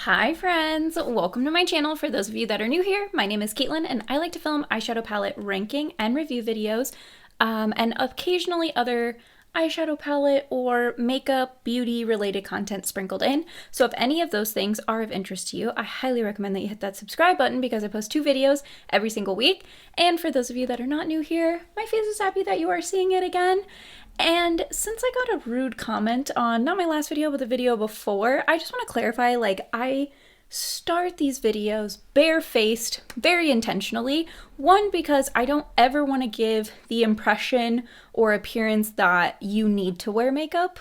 Hi friends, welcome to my channel. For those of you that are new here, my name is Katelyn and I like to film eyeshadow palette ranking and review videos and occasionally other eyeshadow palette or makeup, beauty related content sprinkled in. So if any of those things are of interest to you, I highly recommend that you hit that subscribe button because I post 2 videos every single week. And for those of you that are not new here, my face is happy that you are seeing it again. And since I got a rude comment on not my last video but the video before, I just want to clarify, like, I start these videos barefaced very intentionally. One, because I don't ever want to give the impression or appearance that you need to wear makeup,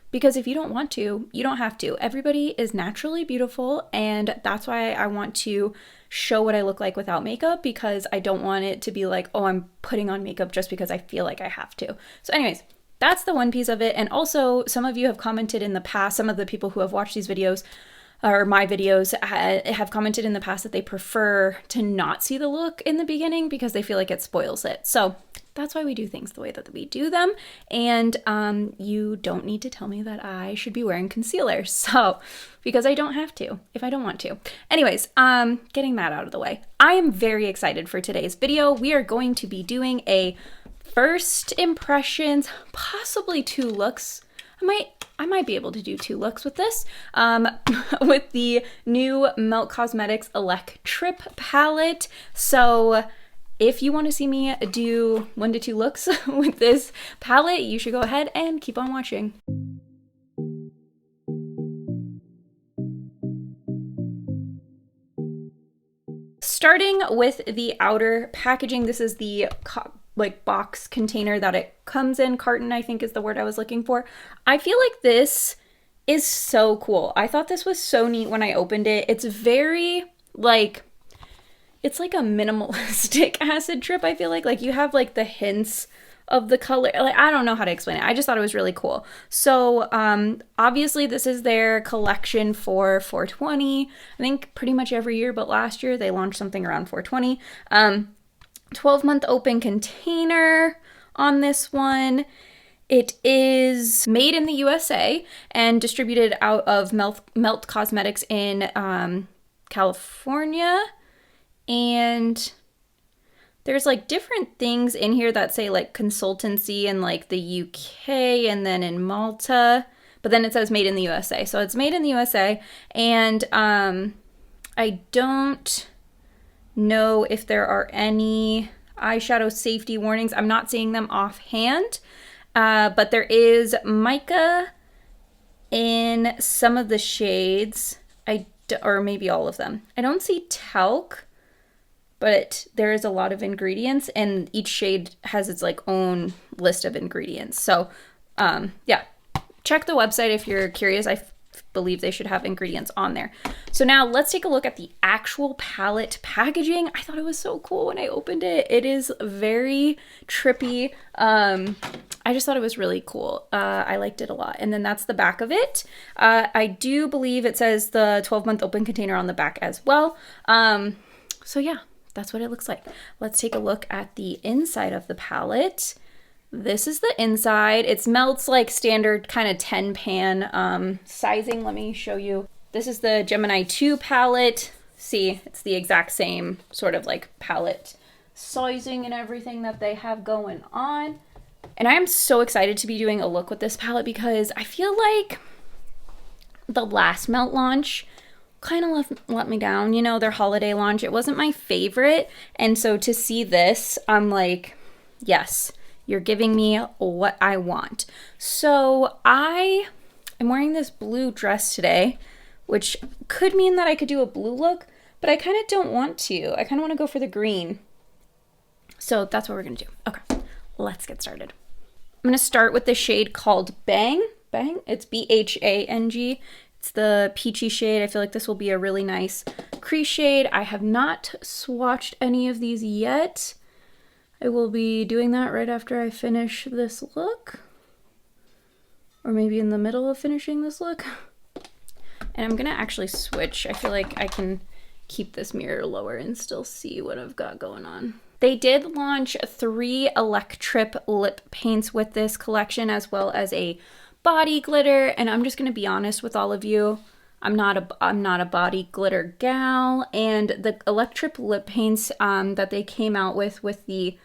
because if you don't want to, you don't have to. Everybody is naturally beautiful, and that's why I want to show what I look like without makeup, because I don't want it to be like, oh, I'm putting on makeup just because I feel like I have to. So anyways, that's the one piece of it. And also, some of you have commented in the past, some of the people who have watched these videos or my videos have commented in the past that they prefer to not see the look in the beginning because they feel like it spoils it. So that's why we do things the way that we do them. And you don't need to tell me that I should be wearing concealer. So, because I don't have to if I don't want to. Anyways, getting that out of the way. I am very excited for today's video. We are going to be doing a first impressions, possibly 2 looks. I might be able to do 2 looks with this, with the new Melt Cosmetics Electrip palette. So if you want to see me do 1 to 2 looks with this palette, you should go ahead and keep on watching. Starting with the outer packaging, this is the box container that it comes in. Carton, I think, is the word I was looking for. I feel like this is so cool. I thought this was so neat when I opened it. It's very it's like a minimalistic acid trip. I feel like you have like the hints of the color. Like, I don't know how to explain it. I just thought it was really cool. So obviously this is their collection for 420. I think pretty much every year, but last year they launched something around 420. 12-month open container on this one. It is made in the USA and distributed out of Melt Cosmetics in California. And there's like different things in here that say like consultancy in like the UK and then in Malta, but then it says made in the USA. So it's made in the USA, and I don't know if there are any eyeshadow safety warnings. I'm not seeing them offhand, but there is mica in some of the shades, or maybe all of them. I don't see talc, but there is a lot of ingredients, and each shade has its like own list of ingredients. So yeah, check the website if you're curious. I believe they should have ingredients on there. So now let's take a look at the actual palette packaging. I thought it was so cool when I opened it. It is very trippy. I just thought it was really cool. I liked it a lot. And then that's the back of it. I do believe it says the 12-month open container on the back as well. So yeah, that's what it looks like. Let's take a look at the inside of the palette. This is the inside. It Melts like standard kind of 10 pan sizing. Let me show you. This is the Gemini 2 palette. See, it's the exact same sort of like palette sizing and everything that they have going on. And I am so excited to be doing a look with this palette because I feel like the last Melt launch kind of let me down. You know, their holiday launch, it wasn't my favorite. And so to see this, I'm like, yes, you're giving me what I want. So I am wearing this blue dress today, which could mean that I could do a blue look, but I kind of don't want to. I kind of want to go for the green. So that's what we're going to do. Okay, let's get started. I'm going to start with the shade called Bang. Bang. It's B-H-A-N-G. It's the peachy shade. I feel like this will be a really nice crease shade. I have not swatched any of these yet. I will be doing that right after I finish this look, or maybe in the middle of finishing this look. And I'm gonna actually switch. I feel like I can keep this mirror lower and still see what I've got going on. They did launch 3 Electrip lip paints with this collection, as well as a body glitter, and I'm just gonna be honest with all of you. I'm not a body glitter gal. And the Electrip lip paints that they came out with the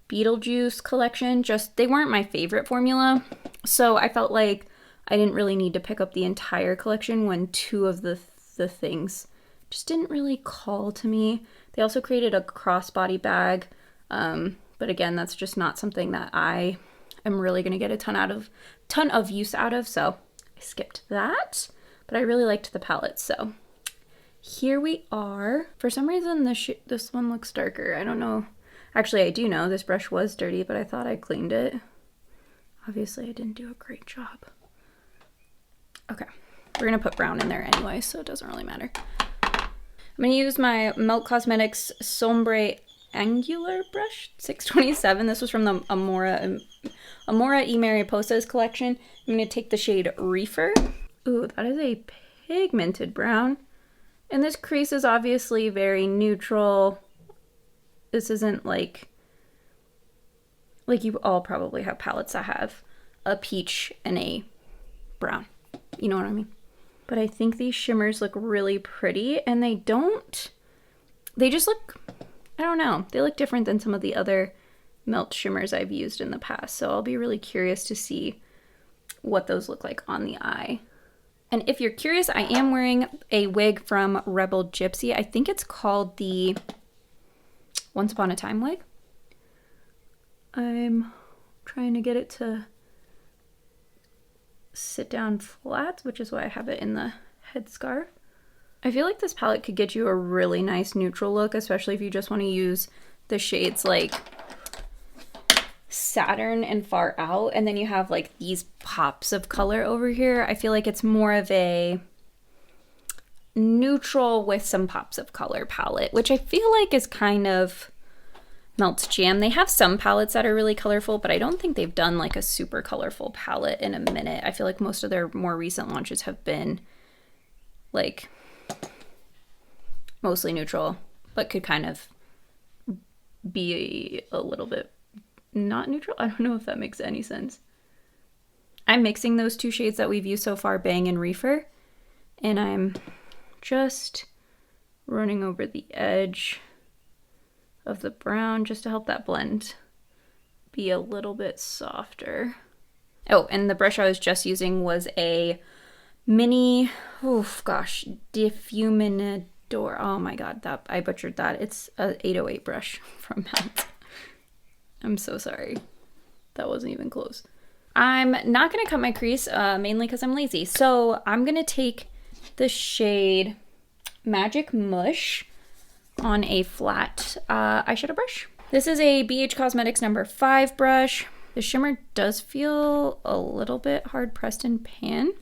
Beetlejuice collection, just they weren't my favorite formula. So I felt like I didn't really need to pick up the entire collection when two of the things just didn't really call to me. They also created a crossbody bag, but again, that's just not something that I am really going to get a ton of use out of, so I skipped that. But I really liked the palette, so here we are. For some reason, this one looks darker. I don't know. Actually, I do know this brush was dirty, but I thought I cleaned it. Obviously, I didn't do a great job. Okay, we're gonna put brown in there anyway, so it doesn't really matter. I'm gonna use my Melt Cosmetics Sombre Angular brush, 627. This was from the Amora y Mariposas collection. I'm gonna take the shade Reefer. Ooh, that is a pigmented brown. And this crease is obviously very neutral. This isn't like you all probably have palettes that have a peach and a brown. You know what I mean? But I think these shimmers look really pretty, and they just look, I don't know, they look different than some of the other Melt shimmers I've used in the past. So I'll be really curious to see what those look like on the eye. And if you're curious, I am wearing a wig from Rebel Gypsy. I think it's called the Once Upon a Time wig. I'm trying to get it to sit down flat, which is why I have it in the headscarf. I feel like this palette could get you a really nice neutral look, especially if you just want to use the shades like Saturn and Far Out, and then you have like these pops of color over here. I feel like it's more of a neutral with some pops of color palette, which I feel like is kind of Melt's jam. They have some palettes that are really colorful, but I don't think they've done like a super colorful palette in a minute. I feel like most of their more recent launches have been like mostly neutral, but could kind of be a little bit not neutral. I don't know if that makes any sense. I'm mixing those two shades that we've used so far, Bang and Reefer, and I'm just running over the edge of the brown just to help that blend be a little bit softer. Oh, and the brush I was just using was a mini, Diffuminador. Oh my god, that I butchered that. It's a 808 brush from Melt. I'm so sorry. That wasn't even close. I'm not going to cut my crease, mainly because I'm lazy. So I'm going to take the shade Magic Mush on a flat eyeshadow brush. This is a BH Cosmetics number 5 brush. The shimmer does feel a little bit hard pressed in pan.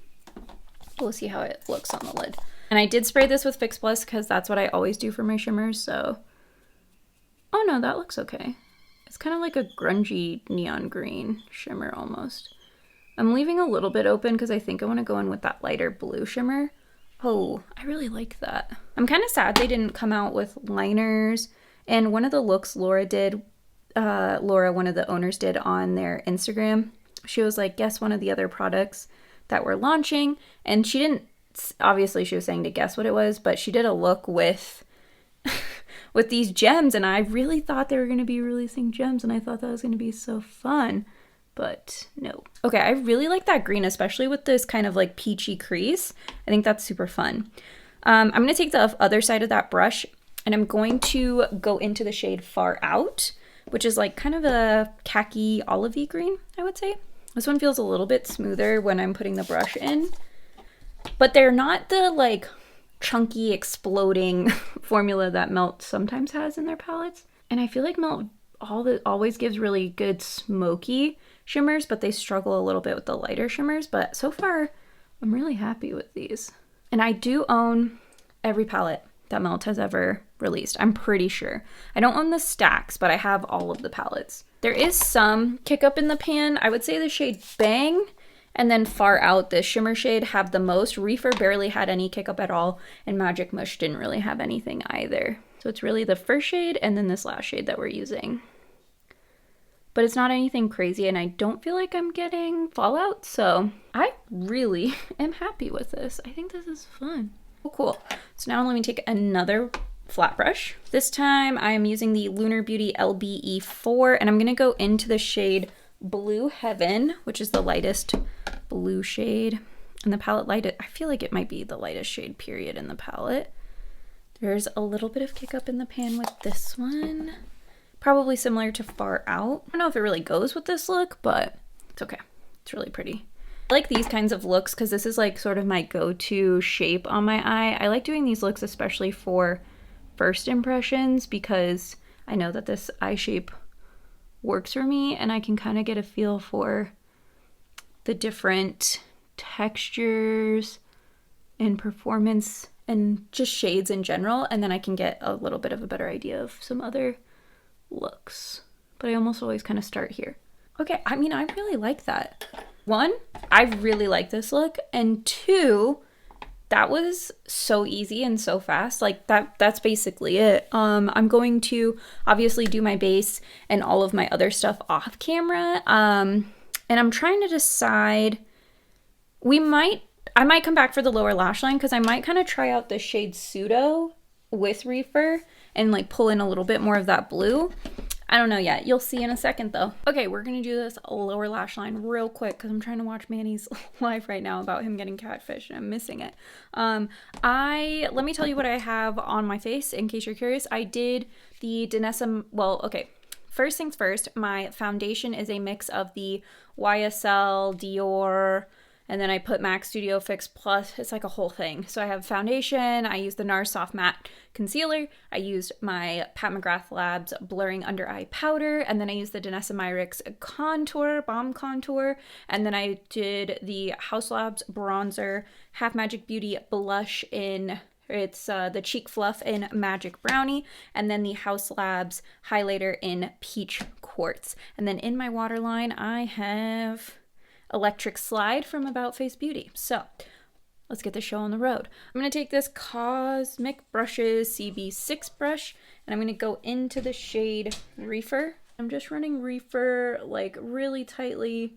We'll see how it looks on the lid. And I did spray this with Fix Plus because that's what I always do for my shimmers, so. Oh no, that looks okay. It's kind of like a grungy neon green shimmer almost. I'm leaving a little bit open because I think I want to go in with that lighter blue shimmer. Oh, I really like that. I'm kind of sad they didn't come out with liners. And one of the looks Laura did, one of the owners did on their Instagram, she was like, guess one of the other products that we're launching. And she didn't, obviously she was saying to guess what it was, but she did a look with with these gems, and I really thought they were going to be releasing gems, and I thought that was going to be so fun, but no. Okay, I really like that green, especially with this kind of like peachy crease. I think that's super fun. I'm going to take the other side of that brush, and I'm going to go into the shade Far Out, which is like kind of a khaki olivey green, I would say. This one feels a little bit smoother when I'm putting the brush in, but they're not the like chunky exploding formula that Melt sometimes has in their palettes. And I feel like Melt always gives really good smoky shimmers, but they struggle a little bit with the lighter shimmers. But so far, I'm really happy with these. And I do own every palette that Melt has ever released. I'm pretty sure. I don't own the stacks, but I have all of the palettes. There is some kick up in the pan. I would say the shade Bang and then Far Out, the shimmer shade, have the most. Reefer barely had any kick up at all, and Magic Mush didn't really have anything either. So it's really the first shade and then this last shade that we're using. but it's not anything crazy and I don't feel like I'm getting fallout. So I really am happy with this. I think this is fun. Oh, cool. So now let me take another flat brush. This time I'm using the Lunar Beauty LBE4 and I'm gonna go into the shade Blue Heaven, which is the lightest blue shade in the palette. I feel like it might be the lightest shade period in the palette. There's a little bit of kick up in the pan with this one. Probably similar to Far Out. I don't know if it really goes with this look, but it's okay. It's really pretty. I like these kinds of looks because this is like sort of my go-to shape on my eye. I like doing these looks especially for first impressions because I know that this eye shape works for me and I can kind of get a feel for the different textures and performance and just shades in general, and then I can get a little bit of a better idea of some other looks. But I almost always kind of start here. Okay, I mean, I really like that. One, I really like this look, and two, that was so easy and so fast. Like that's basically it. I'm going to obviously do my base and all of my other stuff off camera. And I'm trying to decide, I might come back for the lower lash line because I might kind of try out the shade Pseudo with Reefer and like pull in a little bit more of that blue. I don't know yet. You'll see in a second though. Okay, we're gonna do this lower lash line real quick because I'm trying to watch Manny's live right now about him getting catfish and I'm missing it. Let me tell you what I have on my face in case you're curious. I did the Danessa, well, okay. First things first, my foundation is a mix of the YSL, Dior, and then I put MAC Studio Fix Plus. It's like a whole thing. So I have foundation. I use the NARS Soft Matte Concealer. I used my Pat McGrath Labs Blurring Under Eye Powder. And then I used the Danessa Myricks Contour, Balm Contour. And then I did the Haus Labs Bronzer Half Magic Beauty Blush in... It's the Cheek Fluff in Magic Brownie, and then the Haus Labs highlighter in Peach Quartz. And then in my waterline, I have Electric Slide from About Face Beauty. So let's get the show on the road. I'm going to take this Cosmic Brushes CB6 brush, and I'm going to go into the shade Reefer. I'm just running Reefer like really tightly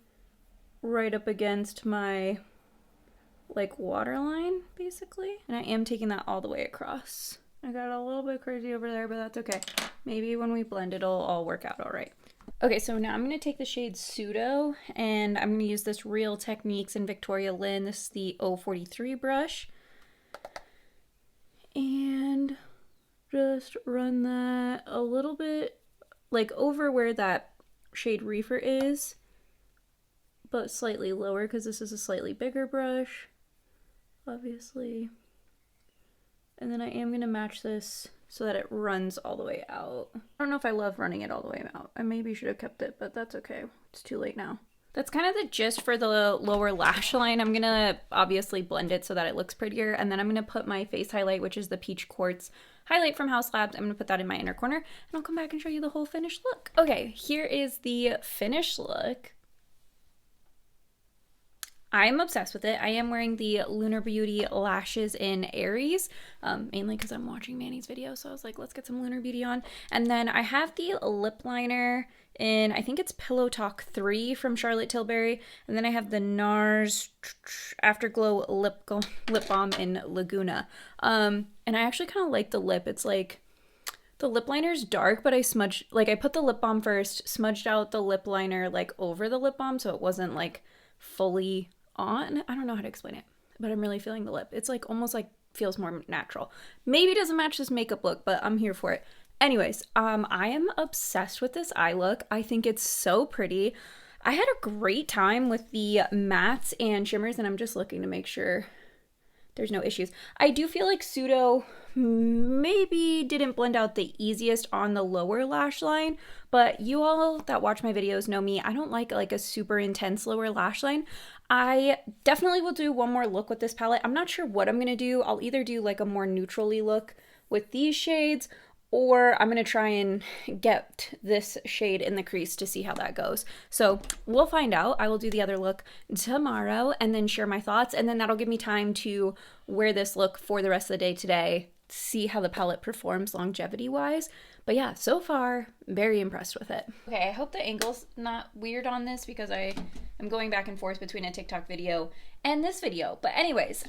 right up against my like waterline basically, and I am taking that all the way across. I got a little bit crazy over there, but that's okay. Maybe when we blend it'll all work out all right. Okay, so now I'm going to take the shade Pseudo and I'm going to use this Real Techniques in Victoria Lynn. This is the 043 brush, and just run that a little bit like over where that shade Reefer is, but slightly lower because this is a slightly bigger brush, obviously. And then I am going to match this so that it runs all the way out. I don't know if I love running it all the way out. I maybe should have kept it, but that's okay. It's too late now. That's kind of the gist for the lower lash line. I'm going to obviously blend it so that it looks prettier. And then I'm going to put my face highlight, which is the Peach Quartz highlight from Haus Labs. I'm going to put that in my inner corner and I'll come back and show you the whole finished look. Okay, here is the finished look. I'm obsessed with it. I am wearing the Lunar Beauty lashes in Aries, mainly because I'm watching Manny's video, so I was like, let's get some Lunar Beauty on. And then I have the lip liner in, I think it's Pillow Talk 3 from Charlotte Tilbury, and then I have the NARS Afterglow lip balm in Laguna. And I actually kind of like the lip. It's like, the lip liner's dark, but I put the lip balm first, smudged out the lip liner like over the lip balm, so it wasn't like fully on. I don't know how to explain it, but I'm really feeling the lip. It's like almost like feels more natural. Maybe it doesn't match this makeup look, but I'm here for it. Anyways, I am obsessed with this eye look. I think it's so pretty. I had a great time with the mattes and shimmers, and I'm just looking to make sure there's no issues. I do feel like Pseudo maybe didn't blend out the easiest on the lower lash line, but you all that watch my videos know me. I don't like a super intense lower lash line. I definitely will do one more look with this palette. I'm not sure what I'm going to do. I'll either do like a more neutrally look with these shades, or I'm going to try and get this shade in the crease to see how that goes. So we'll find out. I will do the other look tomorrow and then share my thoughts, and then that'll give me time to wear this look for the rest of the day today, see how the palette performs longevity wise. But yeah, so far, very impressed with it. Okay, I hope the angle's not weird on this because I am going back and forth between a TikTok video and this video. But anyways,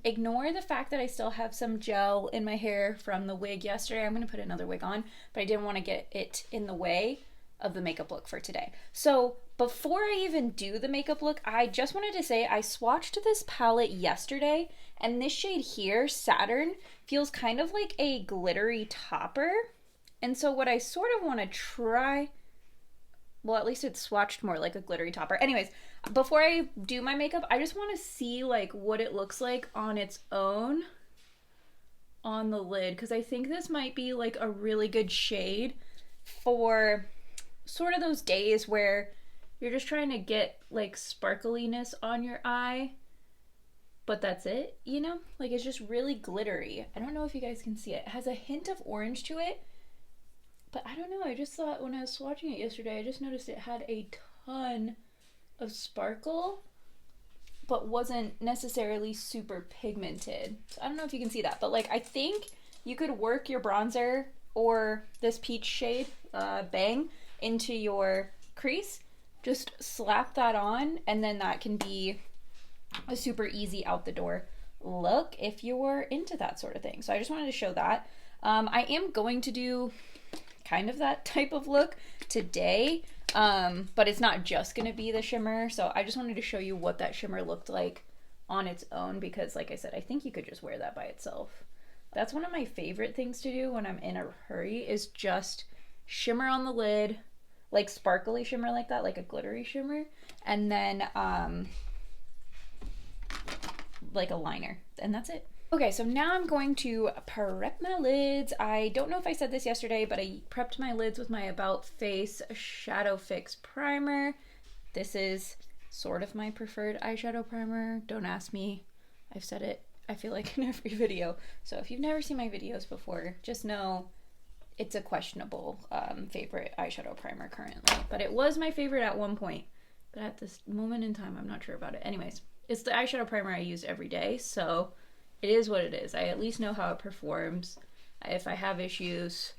ignore the fact that I still have some gel in my hair from the wig yesterday. I'm gonna put another wig on, but I didn't want to get it in the way of the makeup look for today. So before I even do the makeup look, I just wanted to say I swatched this palette yesterday, and this shade here, Saturn, feels kind of like a glittery topper. And so what I sort of want to try, well, at least it's swatched more like a glittery topper. Anyways, before I do my makeup, I just want to see like what it looks like on its own on the lid, because I think this might be like a really good shade for sort of those days where you're just trying to get like sparkliness on your eye, but that's it, you know? Like it's just really glittery. I don't know if you guys can see it. It has a hint of orange to it, but I don't know. I just thought when I was swatching it yesterday, I just noticed it had a ton of sparkle, but wasn't necessarily super pigmented. So I don't know if you can see that, but like I think you could work your bronzer or this peach shade, Bang, into your crease. Just slap that on, and then that can be a super easy out the door look if you're into that sort of thing. So I just wanted to show that. I am going to do kind of that type of look today, but it's not just going to be the shimmer. So I just wanted to show you what that shimmer looked like on its own, because like I said, I think you could just wear that by itself. That's one of my favorite things to do when I'm in a hurry, is just shimmer on the lid, like sparkly shimmer like that, like a glittery shimmer, and then like a liner, and that's it. Okay, so now I'm going to prep my lids. I don't know if I said this yesterday, but I prepped my lids with my About Face Shadow Fix Primer. This is sort of my preferred eyeshadow primer. Don't ask me. I've said it, I feel like, in every video. So if you've never seen my videos before, just know it's a questionable favorite eyeshadow primer currently. But it was my favorite at one point. But at this moment in time, I'm not sure about it. Anyways, it's the eyeshadow primer I use every day, so it is what it is. I at least know how it performs. If I have issues,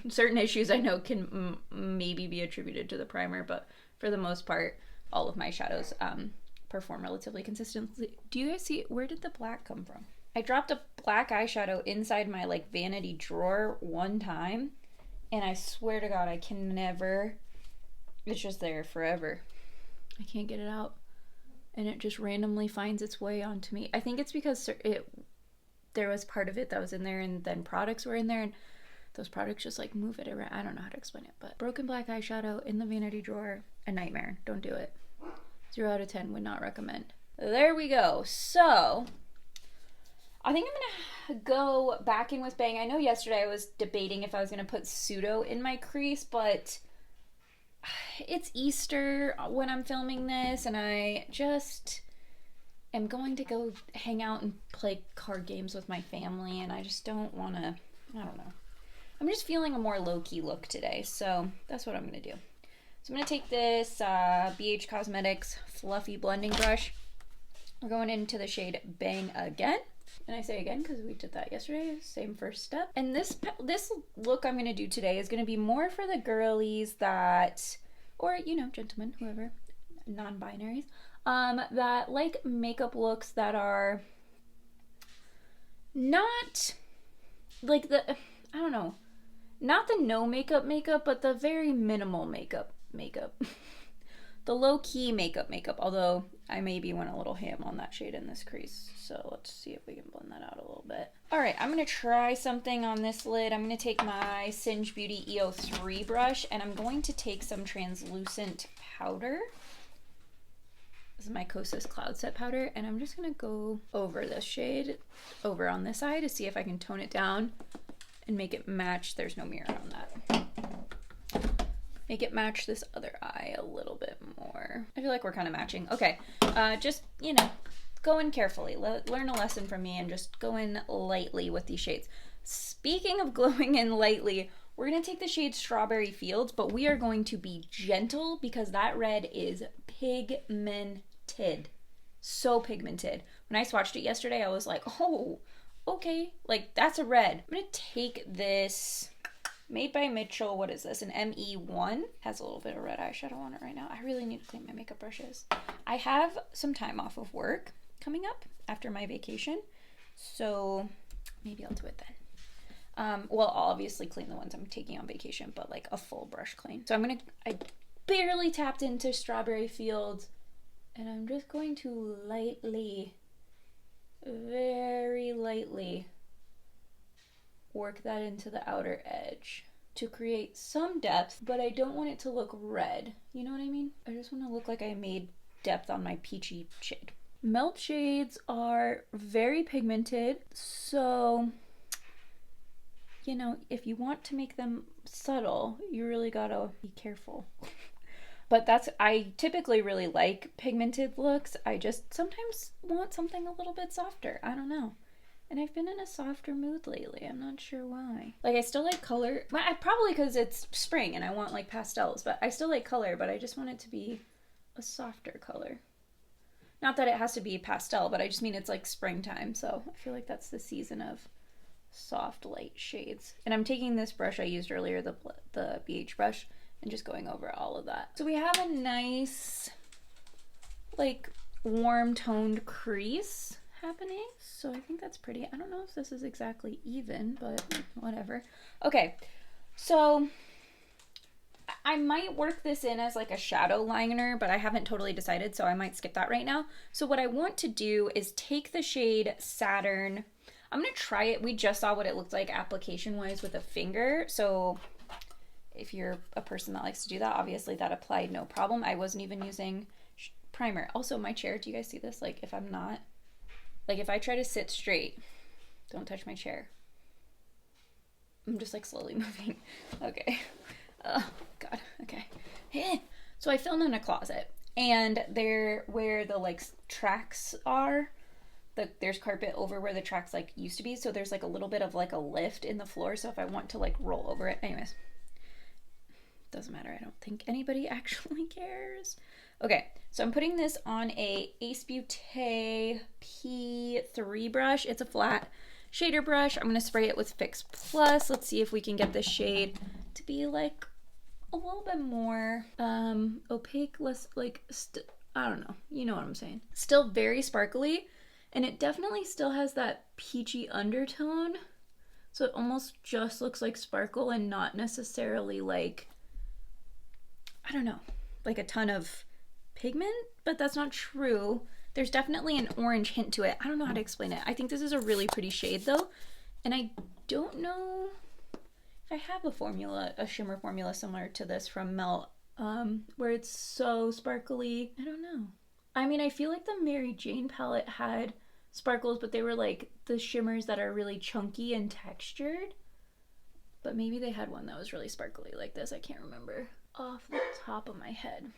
certain issues I know can maybe be attributed to the primer, but for the most part, all of my shadows perform relatively consistently. Do you guys see, where did the black come from? I dropped a black eyeshadow inside my like vanity drawer one time, and I swear to God, I can never, it's just there forever. I can't get it out, and it just randomly finds its way onto me. I think it's because there was part of it that was in there, and then products were in there, and those products just like move it around. I don't know how to explain it, but broken black eyeshadow in the vanity drawer, a nightmare. Don't do it. 0 out of 10, would not recommend. There we go. So I think I'm gonna go back in with Bang. I know yesterday I was debating if I was gonna put Pseudo in my crease, but it's Easter when I'm filming this, and I just am going to go hang out and play card games with my family, and I just don't want to, I don't know. I'm just feeling a more low-key look today, so that's what I'm gonna do. So I'm gonna take this BH Cosmetics Fluffy Blending Brush. We're going into the shade Bang again. And I say again because we did that yesterday, same first step. And this look I'm going to do today is going to be more for the girlies that, or you know, gentlemen, whoever, non-binaries, that like makeup looks that are not like the, I don't know, not the no makeup, but the very minimal makeup. The low-key makeup, although I maybe went a little ham on that shade in this crease. So let's see if we can blend that out a little bit. All right, I'm gonna try something on this lid. I'm gonna take my Singe Beauty EO3 brush, and I'm going to take some translucent powder. This is my Kosas Cloud Set powder, and I'm just gonna go over this shade over on this eye to see if I can tone it down and make it match. There's no mirror on that. Make it match this other eye a little bit more. I feel like we're kind of matching. Okay, just, you know, go in carefully. Learn a lesson from me and just go in lightly with these shades. Speaking of going in lightly, we're going to take the shade Strawberry Fields, but we are going to be gentle because that red is pigmented. So pigmented. When I swatched it yesterday, I was like, oh, okay, like that's a red. I'm gonna take this Made by Mitchell, what is this, an ME1? Has a little bit of red eyeshadow on it right now. I really need to clean my makeup brushes. I have some time off of work coming up after my vacation, so maybe I'll do it then. Well, I'll obviously clean the ones I'm taking on vacation, but like a full brush clean. So I barely tapped into Strawberry Fields, and I'm just going to lightly, very lightly, work that into the outer edge to create some depth, but I don't want it to look red. You know what I mean? I just want to look like I made depth on my peachy shade. Melt shades are very pigmented, so, you know, if you want to make them subtle, you really gotta be careful. But I typically really like pigmented looks. I just sometimes want something a little bit softer. I don't know. And I've been in a softer mood lately. I'm not sure why. Like, I still like color. Probably because it's spring and I want like pastels, but I still like color, but I just want it to be a softer color. Not that it has to be pastel, but I just mean it's like springtime, so I feel like that's the season of soft light shades. And I'm taking this brush I used earlier, the BH brush, and just going over all of that. So we have a nice, like, warm toned crease happening. So I think that's pretty. I don't know if this is exactly even, but whatever. Okay, so I might work this in as like a shadow liner, but I haven't totally decided, so I might skip that right now. So what I want to do is take the shade Saturn. I'm gonna try it. We just saw what it looked like application wise with a finger, so if you're a person that likes to do that, obviously that applied no problem. I wasn't even using primer. Also, my chair, do you guys see this? Like, if I'm not, like, if I try to sit straight, don't touch my chair. I'm just like slowly moving. Okay. Oh, God. Okay. So I filmed in a closet, and there, where the like tracks are, there's carpet over where the tracks like used to be. So there's like a little bit of like a lift in the floor. So if I want to like roll over it, anyways, doesn't matter. I don't think anybody actually cares. Okay, so I'm putting this on a Ace Beauté P3 brush. It's a flat shader brush. I'm gonna spray it with Fix Plus. Let's see if we can get this shade to be like a little bit more opaque, less like, I don't know, you know what I'm saying. Still very sparkly, and it definitely still has that peachy undertone. So it almost just looks like sparkle and not necessarily like, I don't know, like a ton of pigment, but that's not true. There's definitely an orange hint to it. I don't know how to explain it. I think this is a really pretty shade though, and I don't know if I have a shimmer formula similar to this from Melt, where it's so sparkly. I don't know. I mean, I feel like the Mary Jane palette had sparkles, but they were like the shimmers that are really chunky and textured. But maybe they had one that was really sparkly like this. I can't remember off the top of my head.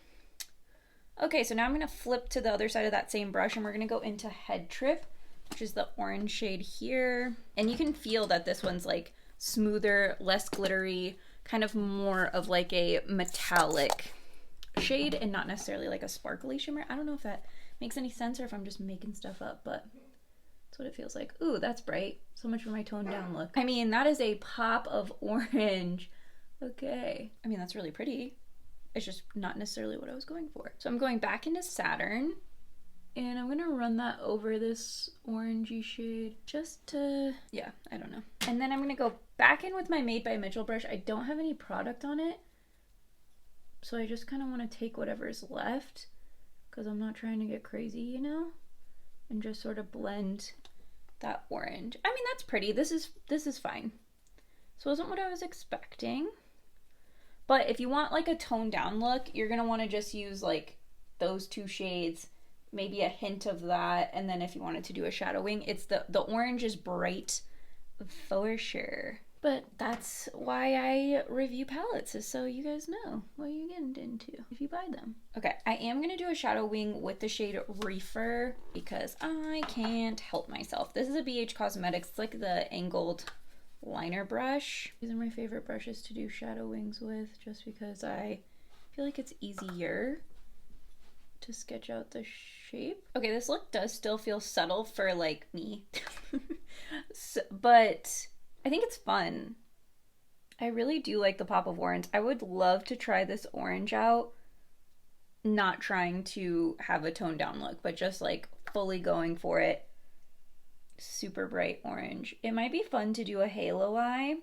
Okay, so now I'm going to flip to the other side of that same brush, and we're going to go into Head Trip, which is the orange shade here. And you can feel that this one's like smoother, less glittery, kind of more of like a metallic shade and not necessarily like a sparkly shimmer. I don't know if that makes any sense or if I'm just making stuff up, but that's what it feels like. Ooh, that's bright. So much for my toned down look. I mean, that is a pop of orange. Okay. I mean, that's really pretty. It's just not necessarily what I was going for. So I'm going back into Saturn, and I'm gonna run that over this orangey shade just to, yeah, I don't know. And then I'm gonna go back in with my Made by Mitchell brush. I don't have any product on it, so I just kind of want to take whatever's left, because I'm not trying to get crazy, you know, and just sort of blend that orange. I mean, that's pretty. This is fine. This wasn't what I was expecting. But if you want like a toned down look, you're going to want to just use like those two shades, maybe a hint of that. And then if you wanted to do a shadowing, it's the orange is bright for sure. But that's why I review palettes, is so you guys know what you're getting into if you buy them. Okay, I am going to do a shadow wing with the shade Reefer because I can't help myself. This is a BH Cosmetics. It's like the angled liner brush. These are my favorite brushes to do shadow wings with, just because I feel like it's easier to sketch out the shape. Okay, this look does still feel subtle for like me. but I think it's fun. I really do like the pop of orange. I would love to try this orange out, not trying to have a toned down look, but just like fully going for it. Super bright orange. It might be fun to do a halo eye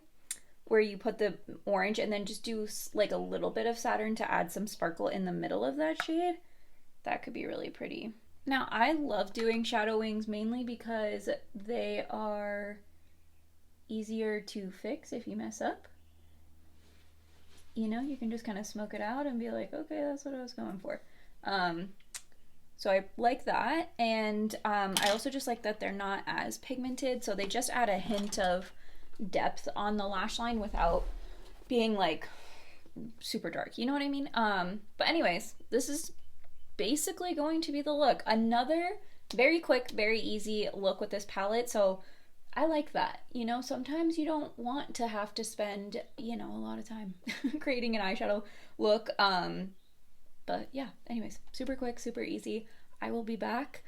where you put the orange and then just do like a little bit of Saturn to add some sparkle in the middle of that shade. That could be really pretty. Now, I love doing shadow wings mainly because they are easier to fix if you mess up. You know, you can just kind of smoke it out and be like, okay, that's what I was going for. So I like that. And I also just like that they're not as pigmented. So they just add a hint of depth on the lash line without being like super dark. You know what I mean? But anyways, this is basically going to be the look. Another very quick, very easy look with this palette. So I like that. You know, sometimes you don't want to have to spend, you know, a lot of time creating an eyeshadow look. But yeah, anyways, super quick, super easy. I will be back.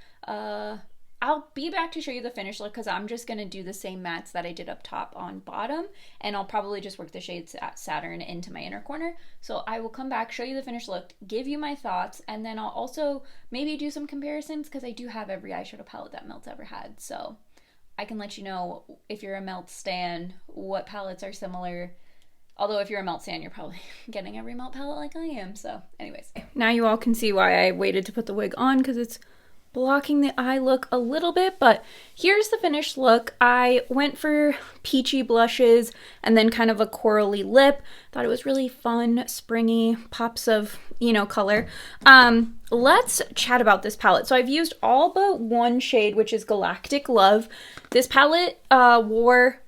I'll be back to show you the finished look because I'm just going to do the same mattes that I did up top on bottom, and I'll probably just work the shades at Saturn into my inner corner. So I will come back, show you the finished look, give you my thoughts, and then I'll also maybe do some comparisons because I do have every eyeshadow palette that Melt's ever had. So I can let you know if you're a Melt stan, what palettes are similar. Although if you're a Melt stan, you're probably getting every Melt palette like I am. So anyways. Now you all can see why I waited to put the wig on because it's blocking the eye look a little bit, but here's the finished look. I went for peachy blushes and then kind of a corally lip. Thought it was really fun, springy, pops of, you know, color. Let's chat about this palette. So I've used all but one shade, which is Galactic Love. This palette wore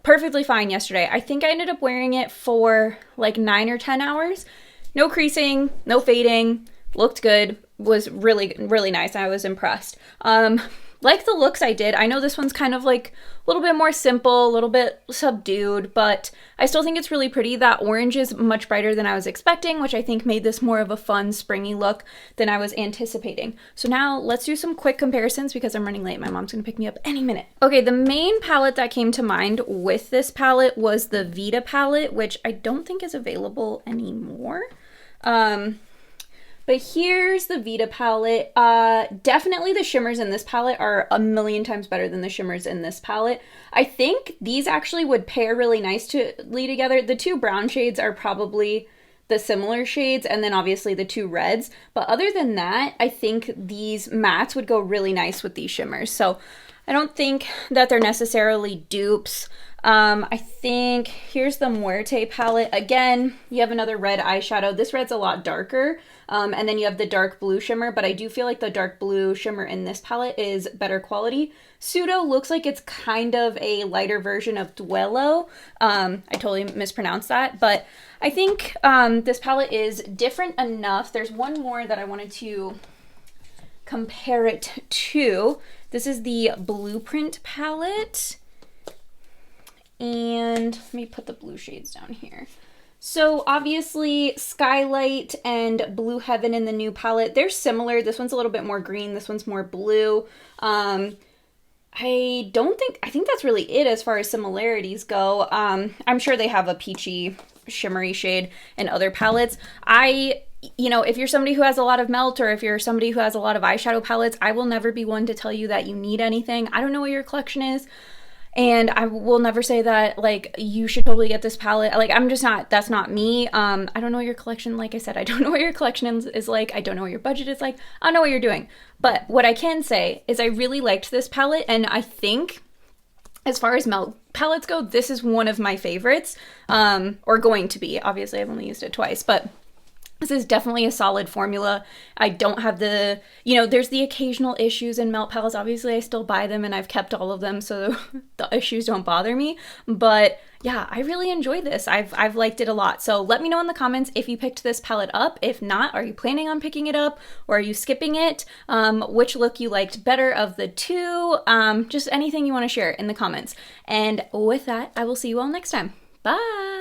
perfectly fine yesterday. I think I ended up wearing it for like 9 or 10 hours. No creasing, no fading, looked good, was really, really nice. I was impressed. Like the looks I did, I know this one's kind of like a little bit more simple, a little bit subdued, but I still think it's really pretty. That orange is much brighter than I was expecting, which I think made this more of a fun, springy look than I was anticipating. So now let's do some quick comparisons because I'm running late. My mom's gonna pick me up any minute. Okay, the main palette that came to mind with this palette was the Vita palette, which I don't think is available anymore. But here's the Vita palette. Definitely the shimmers in this palette are a million times better than the shimmers in this palette. I think these actually would pair really nicely together. The two brown shades are probably the similar shades, and then obviously the two reds. But other than that, I think these mattes would go really nice with these shimmers. So I don't think that they're necessarily dupes. I think here's the Muerte palette. Again, you have another red eyeshadow. This red's a lot darker. And then you have the dark blue shimmer, but I do feel like the dark blue shimmer in this palette is better quality. Pseudo looks like it's kind of a lighter version of Duello. I totally mispronounced that, but I think this palette is different enough. There's one more that I wanted to compare it to. This is the Blueprint palette. And let me put the blue shades down here. So obviously Skylight and Blue Heaven in the new palette, they're similar. This one's a little bit more green. This one's more blue. I think that's really it as far as similarities go. I'm sure they have a peachy, shimmery shade in other palettes. You know, if you're somebody who has a lot of Melt or if you're somebody who has a lot of eyeshadow palettes, I will never be one to tell you that you need anything. I don't know what your collection is. And I will never say that, like, you should totally get this palette. Like, I'm just not, that's not me. I don't know what your collection, like I said, I don't know what your collection is like. I don't know what your budget is like. I don't know what you're doing. But what I can say is I really liked this palette. And I think as far as Melt palettes go, this is one of my favorites, or going to be. Obviously, I've only used it twice, but this is definitely a solid formula. I don't have the, you know, there's the occasional issues in Melt palettes. Obviously, I still buy them and I've kept all of them, so the issues don't bother me. But yeah, I really enjoy this. I've liked it a lot. So let me know in the comments if you picked this palette up. If not, are you planning on picking it up or are you skipping it? Which look you liked better of the two? Just anything you want to share in the comments. And with that, I will see you all next time. Bye!